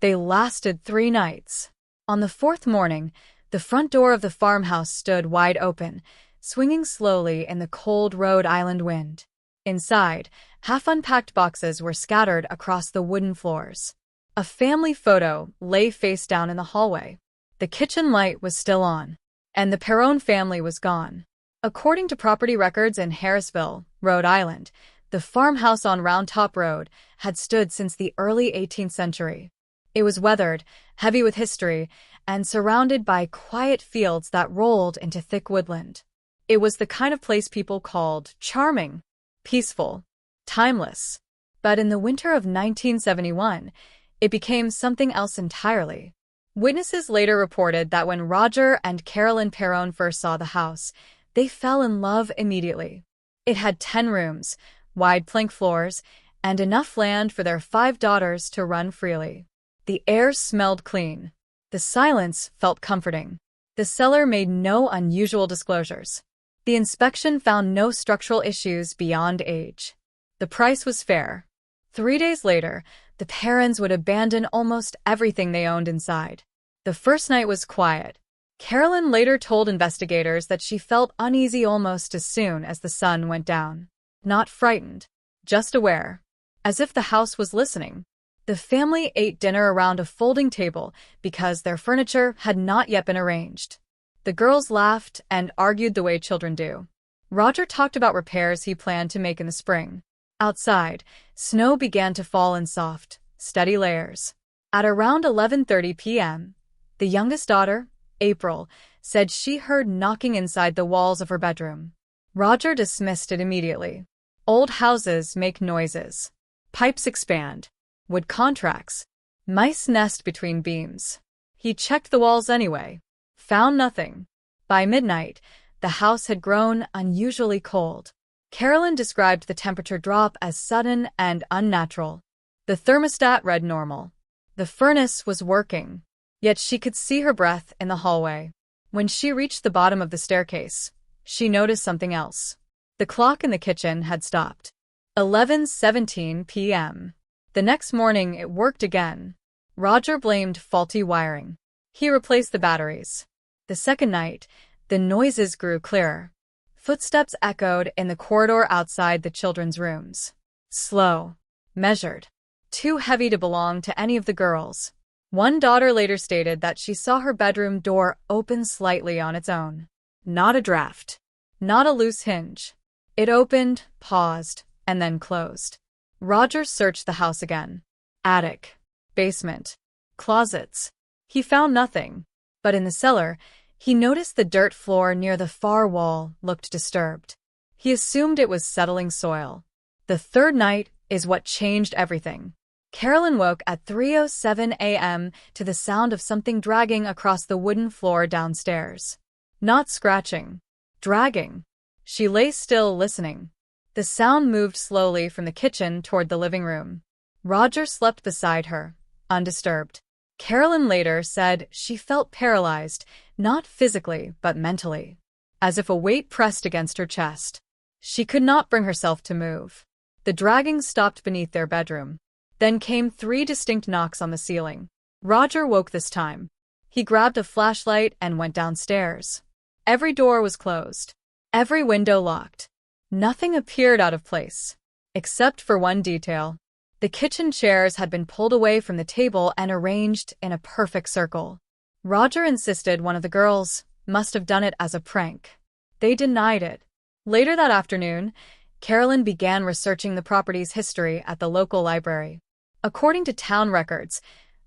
They lasted 3 nights. On the 4th morning, the front door of the farmhouse stood wide open, swinging slowly in the cold Rhode Island wind. Inside, half-unpacked boxes were scattered across the wooden floors. A family photo lay face down in the hallway. The kitchen light was still on, and the Perron family was gone. According to property records in Harrisville, Rhode Island, the farmhouse on Round Top Road had stood since the early 18th century. It was weathered, heavy with history, and surrounded by quiet fields that rolled into thick woodland. It was the kind of place people called charming, peaceful, timeless. But in the winter of 1971, it became something else entirely. Witnesses later reported that when Roger and Carolyn Perron first saw the house, they fell in love immediately. It had 10 rooms, wide plank floors, and enough land for their 5 daughters to run freely. The air smelled clean. The silence felt comforting. The seller made no unusual disclosures. The inspection found no structural issues beyond age. The price was fair. 3 days later, the Perrons would abandon almost everything they owned inside. The first night was quiet. Carolyn later told investigators that she felt uneasy almost as soon as the sun went down. Not frightened, just aware, as if the house was listening. The family ate dinner around a folding table because their furniture had not yet been arranged. The girls laughed and argued the way children do. Roger talked about repairs he planned to make in the spring. Outside, snow began to fall in soft, steady layers. At around 11:30 p.m., the youngest daughter, April, said she heard knocking inside the walls of her bedroom. Roger dismissed it immediately. Old houses make noises. Pipes expand. Wood contracts. Mice nest between beams. He checked the walls anyway. Found nothing. By midnight, the house had grown unusually cold. Carolyn described the temperature drop as sudden and unnatural. The thermostat read normal. The furnace was working, yet she could see her breath in the hallway. When she reached the bottom of the staircase, she noticed something else. The clock in the kitchen had stopped. 11:17 p.m. The next morning it worked again. Roger blamed faulty wiring. He replaced the batteries. The second night, the noises grew clearer. Footsteps echoed in the corridor outside the children's rooms. Slow. Measured. Too heavy to belong to any of the girls. One daughter later stated that she saw her bedroom door open slightly on its own. Not a draft. Not a loose hinge. It opened, paused, and then closed. Roger searched the house again. Attic. Basement. Closets. He found nothing. But in the cellar, he noticed the dirt floor near the far wall looked disturbed. He assumed it was settling soil. The third night is what changed everything. Carolyn woke at 3:07 a.m. to the sound of something dragging across the wooden floor downstairs. Not scratching. Dragging. She lay still, listening. The sound moved slowly from the kitchen toward the living room. Roger slept beside her, undisturbed. Carolyn later said she felt paralyzed, not physically but mentally, as if a weight pressed against her chest. She could not bring herself to move. The dragging stopped beneath their bedroom. Then came 3 distinct knocks on the ceiling. Roger woke this time. He grabbed a flashlight and went downstairs. Every door was closed. Every window locked. Nothing appeared out of place, except for one detail. The kitchen chairs had been pulled away from the table and arranged in a perfect circle. Roger insisted one of the girls must have done it as a prank. They denied it. Later that afternoon, Carolyn began researching the property's history at the local library. According to town records,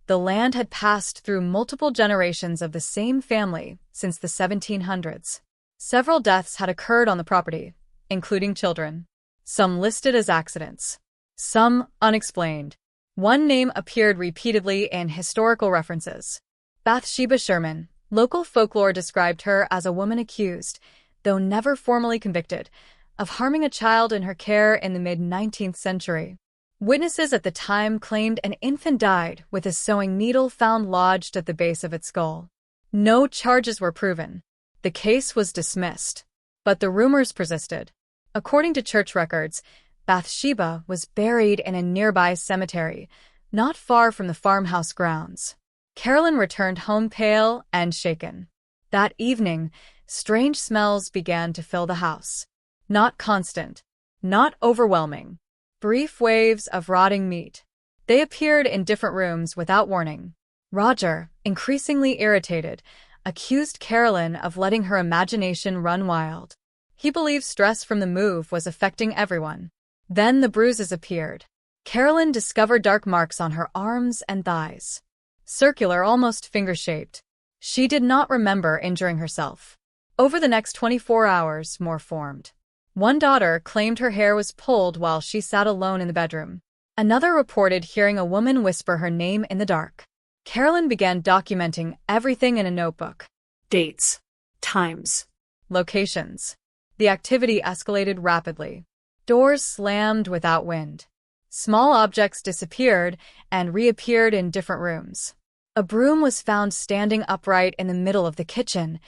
the land had passed through multiple generations of the same family since the 1700s. Several deaths had occurred on the property, including children. Some listed as accidents. Some unexplained. One name appeared repeatedly in historical references. Bathsheba Sherman. Local folklore described her as a woman accused, though never formally convicted, of harming a child in her care in the mid-19th century. Witnesses at the time claimed an infant died with a sewing needle found lodged at the base of its skull. No charges were proven. The case was dismissed. But the rumors persisted. According to church records, Bathsheba was buried in a nearby cemetery, not far from the farmhouse grounds. Carolyn returned home pale and shaken. That evening, strange smells began to fill the house. Not constant, not overwhelming. Brief waves of rotting meat. They appeared in different rooms without warning. Roger, increasingly irritated, accused Carolyn of letting her imagination run wild. He believed stress from the move was affecting everyone. Then the bruises appeared. Carolyn discovered dark marks on her arms and thighs. Circular, almost finger-shaped. She did not remember injuring herself. Over the next 24 hours, more formed. One daughter claimed her hair was pulled while she sat alone in the bedroom. Another reported hearing a woman whisper her name in the dark. Carolyn began documenting everything in a notebook. Dates, times, locations. The activity escalated rapidly. Doors slammed without wind. Small objects disappeared and reappeared in different rooms. A broom was found standing upright in the middle of the kitchen,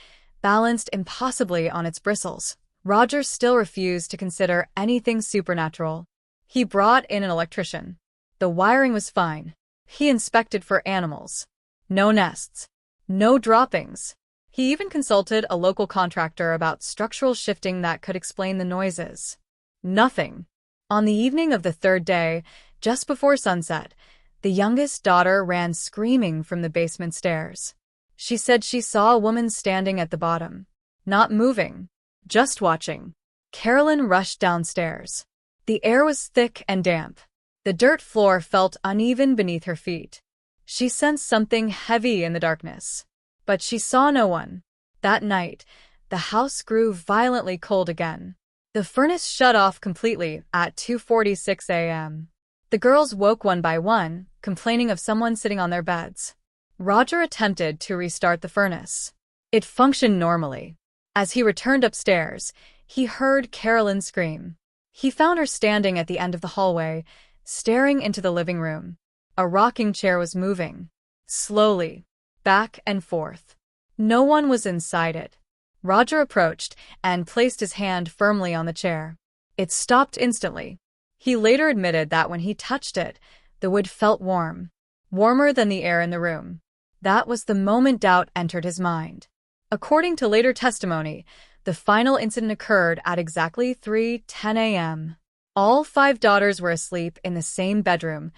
balanced impossibly on its bristles. Roger still refused to consider anything supernatural. He brought in an electrician. The wiring was fine. He inspected for animals. No nests. No droppings. He even consulted a local contractor about structural shifting that could explain the noises. Nothing. On the evening of the third day, just before sunset, the youngest daughter ran screaming from the basement stairs. She said she saw a woman standing at the bottom, not moving, just watching. Carolyn rushed downstairs. The air was thick and damp. The dirt floor felt uneven beneath her feet. She sensed something heavy in the darkness, but she saw no one. That night, the house grew violently cold again. The furnace shut off completely at 2:46 a.m. The girls woke one by one, complaining of someone sitting on their beds. Roger attempted to restart the furnace. It functioned normally. As he returned upstairs, he heard Carolyn scream. He found her standing at the end of the hallway, staring into the living room. A rocking chair was moving, slowly, back and forth. No one was inside it. Roger approached and placed his hand firmly on the chair. It stopped instantly. He later admitted that when he touched it, the wood felt warm, warmer than the air in the room. That was the moment doubt entered his mind. According to later testimony, the final incident occurred at exactly 3:10 a.m. All 5 daughters were asleep in the same bedroom,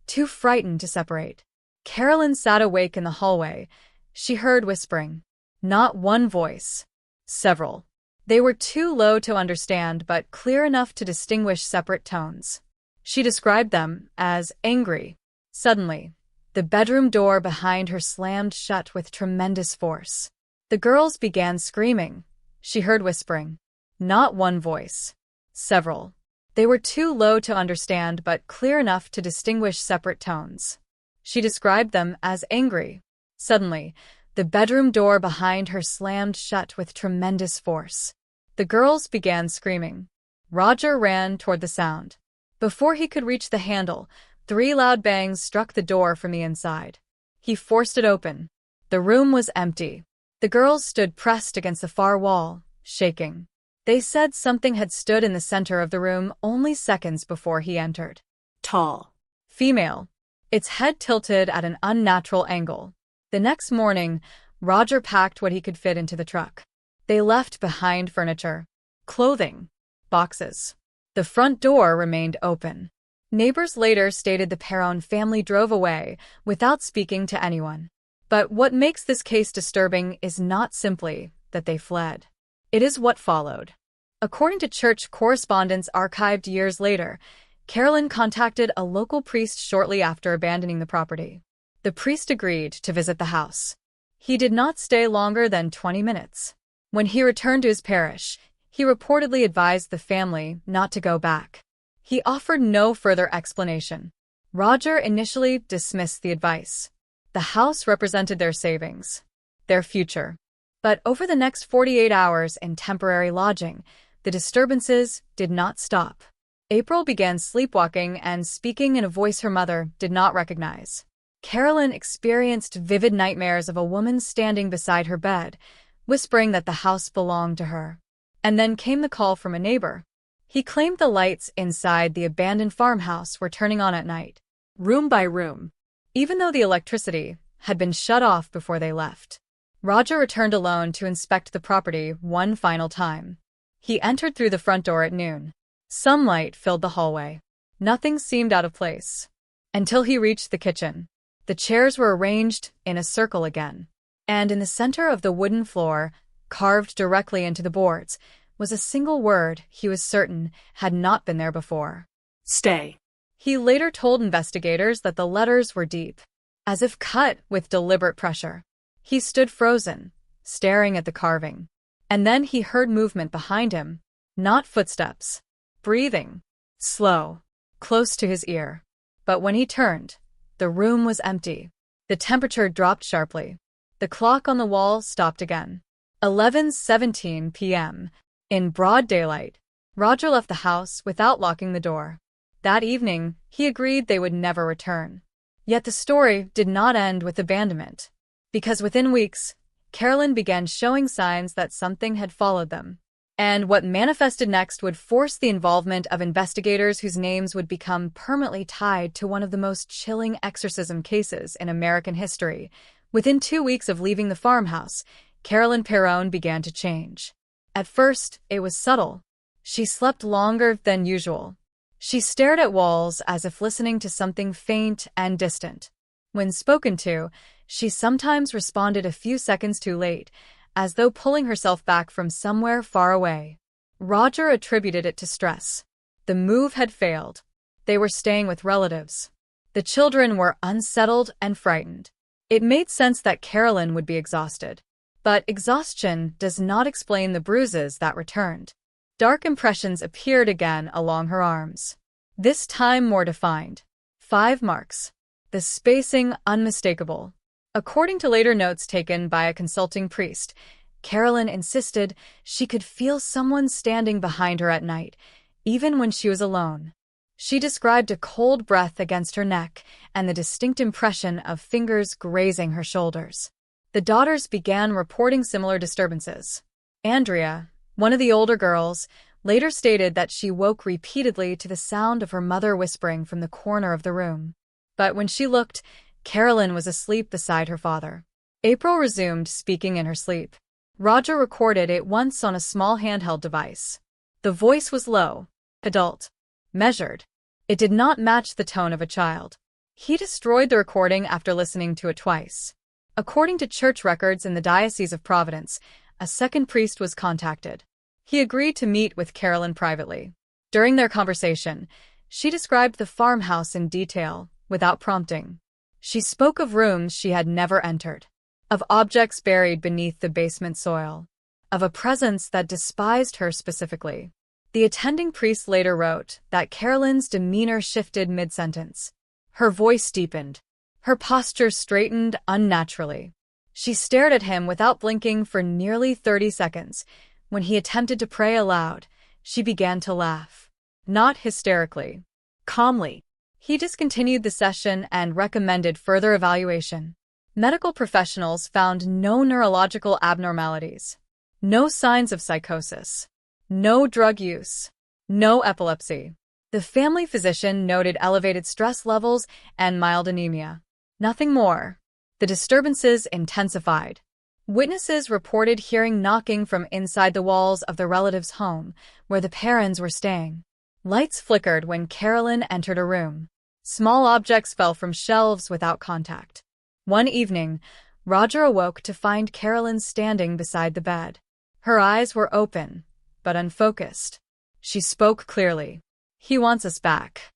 too frightened to separate. Carolyn sat awake in the hallway. She heard whispering. Not one voice. Several. They were too low to understand but clear enough to distinguish separate tones. She described them as angry. Suddenly, the bedroom door behind her slammed shut with tremendous force. The girls began screaming. She heard whispering. Not one voice. Several. They were too low to understand but clear enough to distinguish separate tones. She described them as angry. Suddenly, the bedroom door behind her slammed shut with tremendous force. The girls began screaming. Roger ran toward the sound. Before he could reach the handle, 3 loud bangs struck the door from the inside. He forced it open. The room was empty. The girls stood pressed against the far wall, shaking. They said something had stood in the center of the room only seconds before he entered. Tall. Female. Its head tilted at an unnatural angle. The next morning, Roger packed what he could fit into the truck. They left behind furniture, clothing, boxes. The front door remained open. Neighbors later stated the Perron family drove away without speaking to anyone. But what makes this case disturbing is not simply that they fled. It is what followed. According to church correspondence archived years later, Carolyn contacted a local priest shortly after abandoning the property. The priest agreed to visit the house. He did not stay longer than 20 minutes. When he returned to his parish, he reportedly advised the family not to go back. He offered no further explanation. Roger initially dismissed the advice. The house represented their savings, their future. But over the next 48 hours in temporary lodging, the disturbances did not stop. April began sleepwalking and speaking in a voice her mother did not recognize. Carolyn experienced vivid nightmares of a woman standing beside her bed, whispering that the house belonged to her. And then came the call from a neighbor. He claimed the lights inside the abandoned farmhouse were turning on at night. room by room. Even though the electricity had been shut off before they left, Roger returned alone to inspect the property one final time. He entered through the front door at noon. Sunlight filled the hallway. Nothing seemed out of place. Until he reached the kitchen. The chairs were arranged in a circle again. And in the center of the wooden floor, carved directly into the boards, was a single word he was certain had not been there before. Stay. He later told investigators that the letters were deep, as if cut with deliberate pressure. He stood frozen, staring at the carving. And then he heard movement behind him. Not footsteps. Breathing. Slow. Close to his ear. But when he turned, the room was empty. The temperature dropped sharply. The clock on the wall stopped again. 11:17 p.m. In broad daylight, Roger left the house without locking the door. That evening, he agreed they would never return. Yet the story did not end with abandonment. Because within weeks, Carolyn began showing signs that something had followed them. And what manifested next would force the involvement of investigators whose names would become permanently tied to one of the most chilling exorcism cases in American history. Within 2 weeks of leaving the farmhouse, Carolyn Perron began to change. At first, it was subtle. She slept longer than usual. She stared at walls as if listening to something faint and distant. When spoken to, she sometimes responded a few seconds too late, as though pulling herself back from somewhere far away. Roger attributed it to stress. The move had failed. They were staying with relatives. The children were unsettled and frightened. It made sense that Carolyn would be exhausted. But exhaustion does not explain the bruises that returned. Dark impressions appeared again along her arms. This time more defined. 5 marks. The spacing unmistakable. According to later notes taken by a consulting priest, Carolyn insisted she could feel someone standing behind her at night, even when she was alone. She described a cold breath against her neck and the distinct impression of fingers grazing her shoulders. The daughters began reporting similar disturbances. Andrea, one of the older girls, later stated that she woke repeatedly to the sound of her mother whispering from the corner of the room. But when she looked, Carolyn was asleep beside her father. April resumed speaking in her sleep. Roger recorded it once on a small handheld device. The voice was low, adult, measured. It did not match the tone of a child. He destroyed the recording after listening to it twice. According to church records in the Diocese of Providence, a second priest was contacted. He agreed to meet with Carolyn privately. During their conversation, she described the farmhouse in detail, without prompting. She spoke of rooms she had never entered, of objects buried beneath the basement soil, of a presence that despised her specifically. The attending priest later wrote that Carolyn's demeanor shifted mid-sentence. Her voice deepened. Her posture straightened unnaturally. She stared at him without blinking for nearly 30 seconds. When he attempted to pray aloud, she began to laugh. Not hysterically. Calmly. He discontinued the session and recommended further evaluation. Medical professionals found no neurological abnormalities, no signs of psychosis, no drug use, no epilepsy. The family physician noted elevated stress levels and mild anemia. Nothing more. The disturbances intensified. Witnesses reported hearing knocking from inside the walls of the relative's home, where the Perrons were staying. Lights flickered when Carolyn entered a room. Small objects fell from shelves without contact. One evening, Roger awoke to find Carolyn standing beside the bed. Her eyes were open, but unfocused. She spoke clearly. "He wants us back."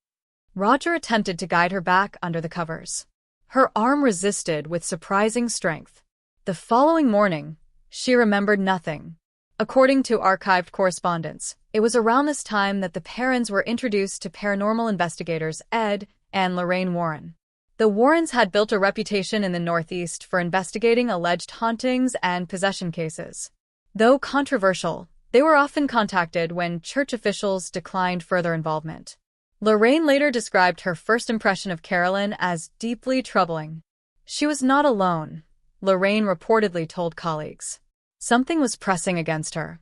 Roger attempted to guide her back under the covers. Her arm resisted with surprising strength. The following morning, she remembered nothing. According to archived correspondence, it was around this time that the Perrons were introduced to paranormal investigators Ed and Lorraine Warren. The Warrens had built a reputation in the Northeast for investigating alleged hauntings and possession cases. Though controversial, they were often contacted when church officials declined further involvement. Lorraine later described her first impression of Carolyn as deeply troubling. She was not alone, Lorraine reportedly told colleagues. Something was pressing against her.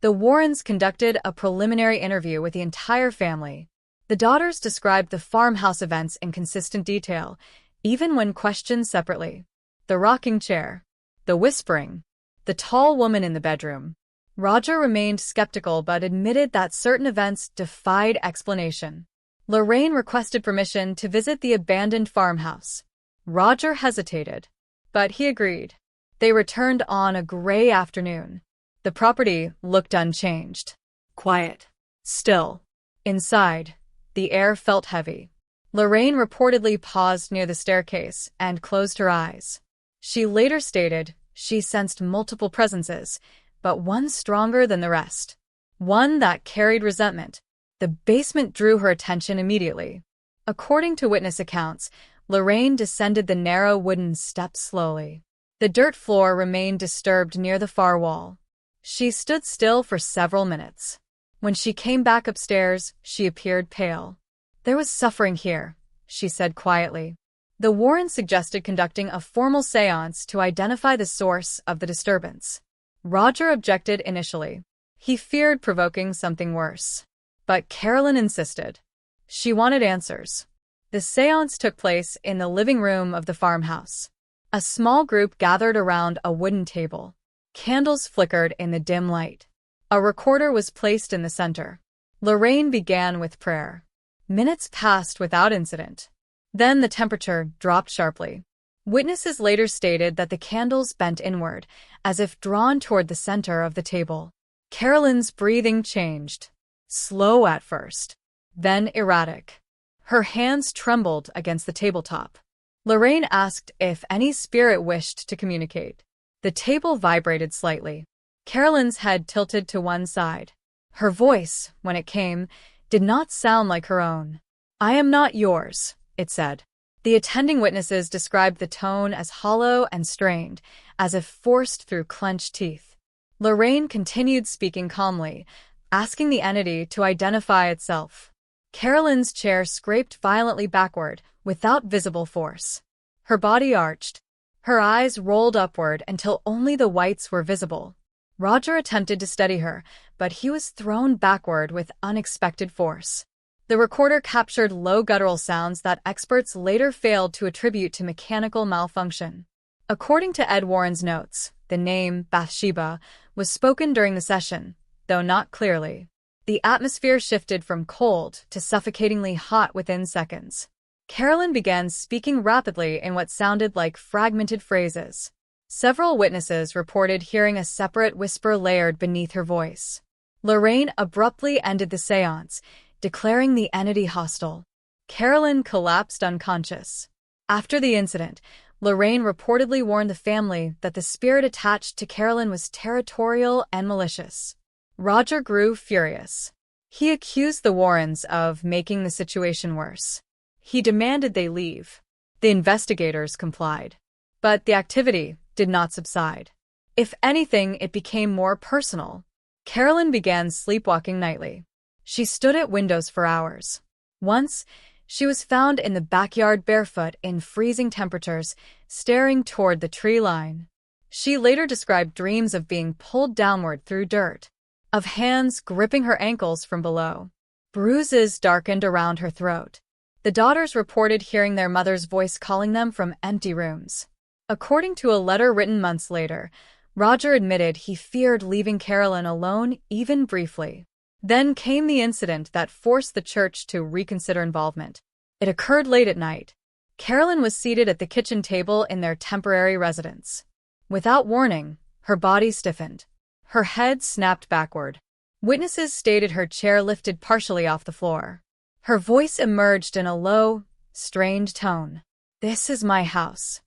The Warrens conducted a preliminary interview with the entire family. The The daughters described the farmhouse events in consistent detail, even when questioned separately. The rocking chair, the whispering, the tall woman in the bedroom. Roger remained skeptical but admitted that certain events defied explanation. Lorraine requested permission to visit the abandoned farmhouse. Roger hesitated, but he agreed. They returned on a gray afternoon. The property looked unchanged. Quiet. Still. Inside, the air felt heavy. Lorraine reportedly paused near the staircase and closed her eyes. She later stated she sensed multiple presences, but one stronger than the rest. One that carried resentment. The basement drew her attention immediately. According to witness accounts, Lorraine descended the narrow wooden steps slowly. The dirt floor remained disturbed near the far wall. She stood still for several minutes. When she came back upstairs, she appeared pale. There was suffering here, she said quietly. The Warrens suggested conducting a formal séance to identify the source of the disturbance. Roger objected initially. He feared provoking something worse. But Carolyn insisted. She wanted answers. The séance took place in the living room of the farmhouse. A small group gathered around a wooden table. Candles flickered in the dim light. A recorder was placed in the center. Lorraine began with prayer. Minutes passed without incident. Then the temperature dropped sharply. Witnesses later stated that the candles bent inward, as if drawn toward the center of the table. Carolyn's breathing changed. Slow at first, then erratic. Her hands trembled against the tabletop. Lorraine asked if any spirit wished to communicate. The table vibrated slightly. Carolyn's head tilted to one side. Her voice, when it came, did not sound like her own. "I am not yours," it said. The attending witnesses described the tone as hollow and strained, as if forced through clenched teeth. Lorraine continued speaking calmly, asking the entity to identify itself. Carolyn's chair scraped violently backward, without visible force. Her body arched. Her eyes rolled upward until only the whites were visible. Roger attempted to steady her, but he was thrown backward with unexpected force. The recorder captured low guttural sounds that experts later failed to attribute to mechanical malfunction. According to Ed Warren's notes, the name Bathsheba was spoken during the session, though not clearly. The atmosphere shifted from cold to suffocatingly hot within seconds. Carolyn began speaking rapidly in what sounded like fragmented phrases. Several witnesses reported hearing a separate whisper layered beneath her voice. Lorraine abruptly ended the séance, declaring the entity hostile. Carolyn collapsed unconscious. After the incident, Lorraine reportedly warned the family that the spirit attached to Carolyn was territorial and malicious. Roger grew furious. He accused the Warrens of making the situation worse. He demanded they leave. The investigators complied. But the activity did not subside. If anything, it became more personal. Carolyn began sleepwalking nightly. She stood at windows for hours. Once, she was found in the backyard barefoot in freezing temperatures, staring toward the tree line. She later described dreams of being pulled downward through dirt, of hands gripping her ankles from below. Bruises darkened around her throat. The daughters reported hearing their mother's voice calling them from empty rooms. According to a letter written months later, Roger admitted he feared leaving Carolyn alone even briefly. Then came the incident that forced the church to reconsider involvement. It occurred late at night. Carolyn was seated at the kitchen table in their temporary residence. Without warning, her body stiffened. Her head snapped backward. Witnesses stated her chair lifted partially off the floor. Her voice emerged in a low, strained tone. "This is my house."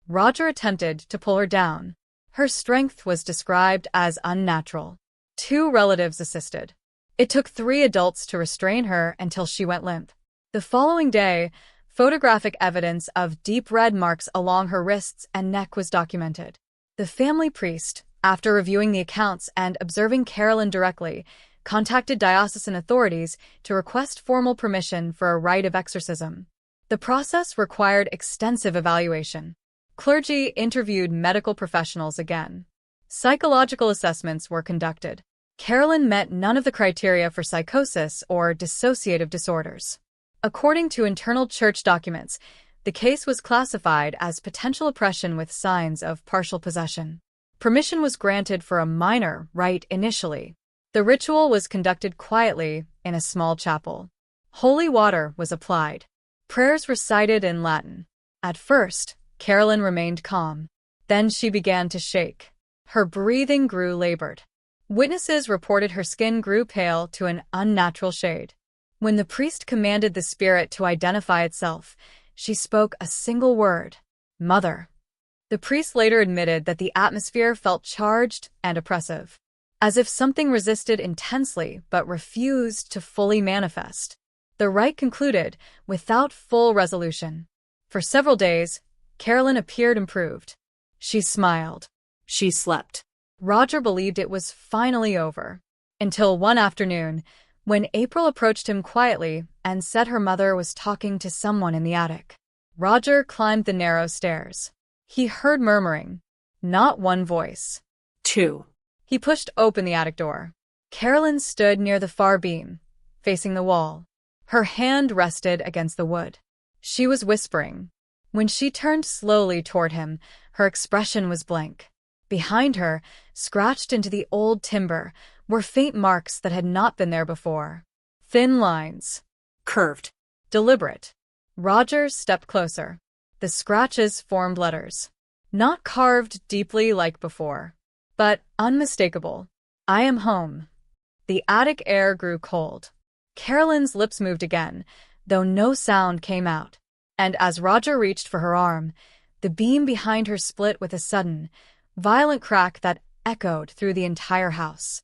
Roger attempted to pull her down. Her strength was described as unnatural. 2 relatives assisted. It took 3 adults to restrain her until she went limp. The following day, photographic evidence of deep red marks along her wrists and neck was documented. The family priest, after reviewing the accounts and observing Carolyn directly, contacted diocesan authorities to request formal permission for a rite of exorcism. The process required extensive evaluation. Clergy interviewed medical professionals again. Psychological assessments were conducted. Carolyn met none of the criteria for psychosis or dissociative disorders. According to internal church documents, the case was classified as potential oppression with signs of partial possession. Permission was granted for a minor rite initially. The ritual was conducted quietly in a small chapel. Holy water was applied. Prayers recited in Latin. At first, Carolyn remained calm. Then she began to shake. Her breathing grew labored. Witnesses reported her skin grew pale to an unnatural shade. When the priest commanded the spirit to identify itself, she spoke a single word: Mother. The priest later admitted that the atmosphere felt charged and oppressive, as if something resisted intensely but refused to fully manifest. The rite concluded without full resolution. For several days, Carolyn appeared improved. She smiled. She slept. Roger believed it was finally over. Until one afternoon, when April approached him quietly and said her mother was talking to someone in the attic. Roger climbed the narrow stairs. He heard murmuring. Not one voice. Two. He pushed open the attic door. Carolyn stood near the far beam, facing the wall. Her hand rested against the wood. She was whispering. When she turned slowly toward him, her expression was blank. Behind her, scratched into the old timber, were faint marks that had not been there before. Thin lines. Curved. Deliberate. Roger stepped closer. The scratches formed letters. Not carved deeply like before, but unmistakable. I am home. The attic air grew cold. Carolyn's lips moved again, though no sound came out. And as Roger reached for her arm, the beam behind her split with a sudden, violent crack that echoed through the entire house.